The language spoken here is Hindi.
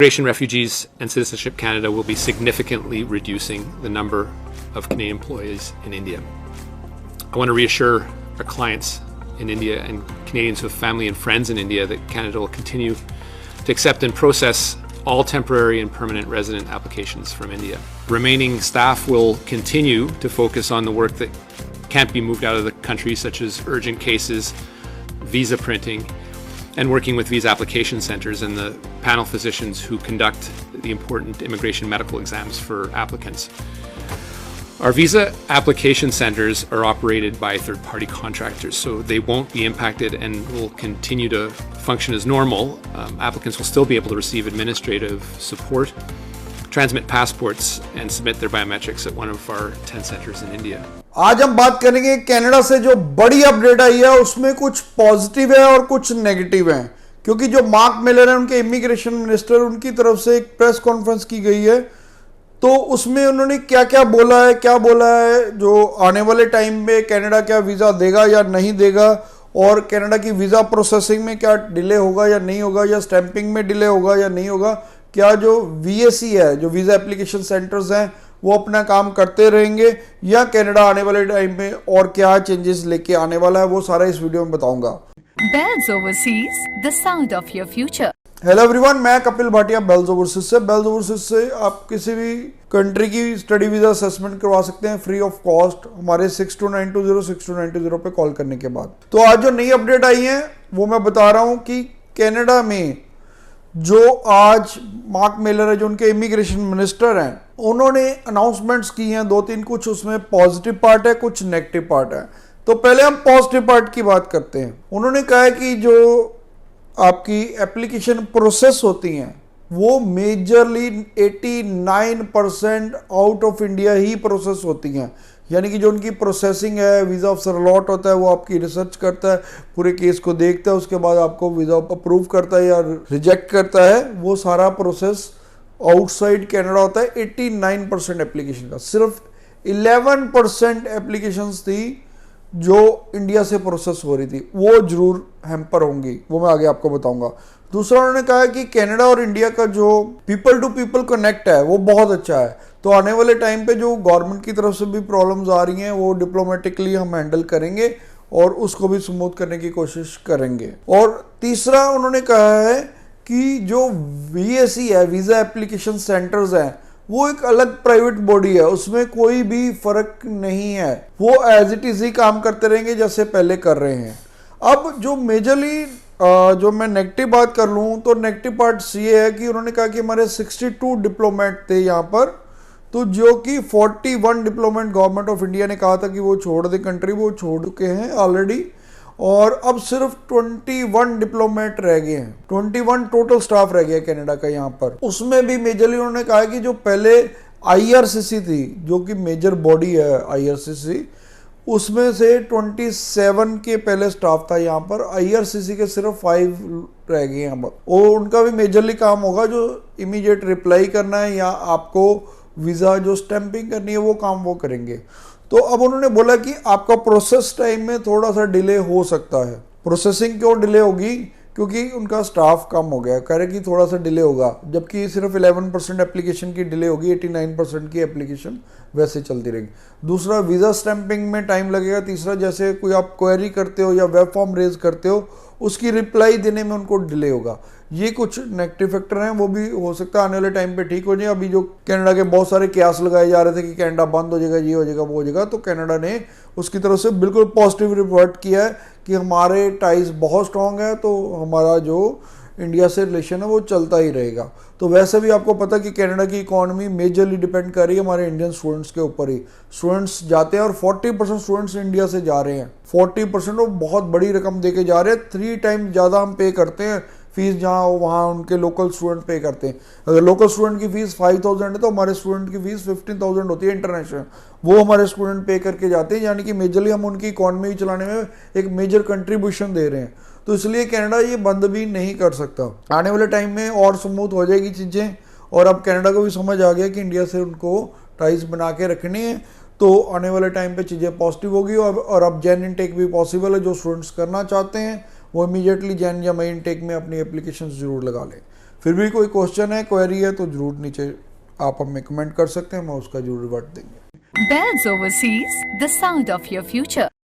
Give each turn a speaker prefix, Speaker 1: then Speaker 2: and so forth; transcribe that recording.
Speaker 1: Immigration, Refugees and Citizenship Canada will be significantly reducing the number of Canadian employees in India. I want to reassure our clients in India and Canadians with family and friends in India that Canada will continue to accept and process all temporary and permanent resident applications from India. Remaining staff will continue to focus on the work that can't be moved out of the country, such as urgent cases, visa printing, and working with visa application centres and the panel physicians who conduct the important immigration medical exams for applicants. Our visa application centres are operated by third-party contractors, so they won't be impacted and will continue to function as normal. Applicants will still be able to receive administrative support, transmit passports, and submit their biometrics at one of our 10 centres in India.
Speaker 2: आज हम बात करेंगे कनाडा से जो बड़ी अपडेट आई है उसमें कुछ पॉजिटिव है और कुछ नेगेटिव है, क्योंकि जो मार्क मिलर है उनके इमिग्रेशन मिनिस्टर, उनकी तरफ से एक प्रेस कॉन्फ्रेंस की गई है। तो उसमें उन्होंने क्या क्या बोला है जो आने वाले टाइम में कनाडा क्या वीज़ा देगा या नहीं देगा, और कनाडा की वीज़ा प्रोसेसिंग में क्या डिले होगा या नहीं होगा, या स्टैंपिंग में डिले होगा या नहीं होगा, क्या जो VAC है, जो वीज़ा एप्लीकेशन सेंटर्स हैं, वो अपना काम करते रहेंगे या कनाडा आने वाले टाइम में और क्या चेंजेस लेके आने वाला है, वो सारा इस वीडियो में बताऊंगा।
Speaker 3: Bells Overseas, the sound of your future.
Speaker 2: Hello everyone, मैं कपिल भाटिया बेल्स ओवरसीज से। बेल्स ओवरसीज से आप किसी भी कंट्री की स्टडी वीज़ा असेसमेंट करवा सकते हैं फ्री ऑफ कॉस्ट हमारे 6292062920 पे कॉल करने के बाद। तो आज जो नई अपडेट आई है वो मैं बता रहा हूं कि कनाडा में जो आज मार्क मिलर है, जो उनके इमिग्रेशन मिनिस्टर हैं, उन्होंने अनाउंसमेंट्स की हैं दो तीन, कुछ उसमें पॉजिटिव पार्ट है, कुछ नेगेटिव पार्ट है। तो पहले हम पॉजिटिव पार्ट की बात करते हैं। उन्होंने कहा है कि जो आपकी एप्लीकेशन प्रोसेस होती हैं वो majorly 89% out of India he process होती हैं, यानी कि जो उनकी प्रोसेसिंग है, वीज़ा ऑफिसर अलॉट होता है, वो आपकी रिसर्च करता है, पूरे केस को देखता है, उसके बाद आपको वीज़ा अप्रूव करता है या रिजेक्ट करता है, वो सारा प्रोसेस आउटसाइड कनाडा होता है। 89% एप्लीकेशन का, सिर्फ 11% एप्लीकेशंस थी जो इंडिया से प्रोसेस हो रही थी, वो जरूर हैम्पर होंगी, वो मैं आगे आपको बताऊंगा। दूसरा, उन्होंने कहा कि कनाडा और इंडिया का जो पीपल टू पीपल कनेक्ट है वो बहुत अच्छा है। तो आने वाले टाइम पे जो गवर्नमेंट की तरफ से भी प्रॉब्लम्स आ रही हैं वो डिप्लोमेटिकली हम हैंडल करेंगे और उसको भी स्मूथ करने की कोशिश करेंगे। और तीसरा, उन्होंने कहा है कि जो VAC है, वीज़ा एप्लीकेशन सेंटर्स हैं, वो एक अलग प्राइवेट बॉडी है, उसमें कोई भी फर्क नहीं है, वो एज इट इज ही काम करते रहेंगे जैसे पहले कर रहे हैं। अब जो मेजरली जो मैं नेगेटिव बात कर लूँ तो नेगेटिव पार्ट्स ये है कि उन्होंने कहा कि हमारे 62 डिप्लोमेट थे यहाँ पर, तो जो कि 41 डिप्लोमेट गवर्नमेंट ऑफ इंडिया ने कहा था कि वो छोड़ दे कंट्री, वो छोड़ चुके हैं ऑलरेडी, और अब सिर्फ 21 डिप्लोमेट रह गए हैं। 21 टोटल स्टाफ रह गया कनाडा का यहाँ पर। उसमें भी मेजरली उन्होंने कहा कि जो पहले IRCC थी, जो कि मेजर बॉडी है IRCC, उसमें से 27 के पहले स्टाफ था यहाँ पर, IRCC के सिर्फ 5 रह गए यहाँ पर। और उनका भी मेजरली काम होगा जो इमीडिएट रिप्लाई करना है या आपको वीज़ा जो स्टैंपिंग करनी है वो काम वो करेंगे। तो अब उन्होंने बोला कि आपका प्रोसेस टाइम में थोड़ा सा डिले हो सकता है। प्रोसेसिंग क्यों डिले होगी? क्योंकि उनका स्टाफ कम हो गया, कह रहे कि थोड़ा सा डिले होगा, जबकि सिर्फ 11% एप्लीकेशन की डिले होगी, 89% की एप्लीकेशन वैसे चलती रहेगी। दूसरा, वीज़ा स्टैंपिंग में टाइम लगेगा। तीसरा, जैसे कोई आप क्वेरी करते हो या वेब फॉर्म रेज करते हो, उसकी रिप्लाई देने में उनको डिले होगा। ये कुछ नेगेटिव फैक्टर हैं, वो भी हो सकता है आने वाले टाइम पे ठीक हो जाए। अभी जो कनाडा के बहुत सारे कयास लगाए जा रहे थे कि कनाडा बंद हो जाएगा, ये हो जाएगा, वो हो जाएगा, तो कनाडा ने उसकी तरफ से बिल्कुल पॉजिटिव रिपोर्ट किया है कि हमारे टाइज बहुत स्ट्रांग है, तो हमारा जो इंडिया से रिलेशन है वो चलता ही रहेगा। तो वैसे भी आपको पता है कि कनाडा की इकॉनमी मेजरली डिपेंड कर रही है हमारे इंडियन स्टूडेंट्स के ऊपर ही। स्टूडेंट्स जाते हैं और 40% स्टूडेंट्स इंडिया से जा रहे हैं। 40% वो बहुत बड़ी रकम दे के जा रहे हैं, 3 टाइम ज़्यादा हम पे करते हैं फीस जहाँ वहाँ उनके लोकल स्टूडेंट पे करते हैं। अगर लोकल स्टूडेंट की फीस 5000 है तो हमारे स्टूडेंट की फीस 15000 होती है इंटरनेशनल, वो हमारे स्टूडेंट पे करके जाते हैं, यानी कि मेजरली हम उनकी इकॉनमी चलाने में एक मेजर कंट्रीब्यूशन दे रहे हैं। तो इसलिए कनाडा ये बंद भी नहीं कर सकता। आने वाले टाइम में और स्मूथ हो जाएगी चीज़ें, और अब कनाडा को भी समझ आ गया कि इंडिया से उनको टाइज बना के रखनी है, तो आने वाले टाइम पे चीज़ें पॉजिटिव होगी। और अब जैन इनटेक भी पॉसिबल है, जो स्टूडेंट्स करना चाहते हैं वो इमीडिएटली जैन या मई इनटेक में अपनी एप्लीकेशन जरूर लगा लें। फिर भी कोई क्वेश्चन है, क्वेरी है तो जरूर नीचे आप हमें कमेंट कर सकते हैं, हम उसका जरूर रिवर्ट देंगे।
Speaker 3: Bells Overseas, the sound of your future.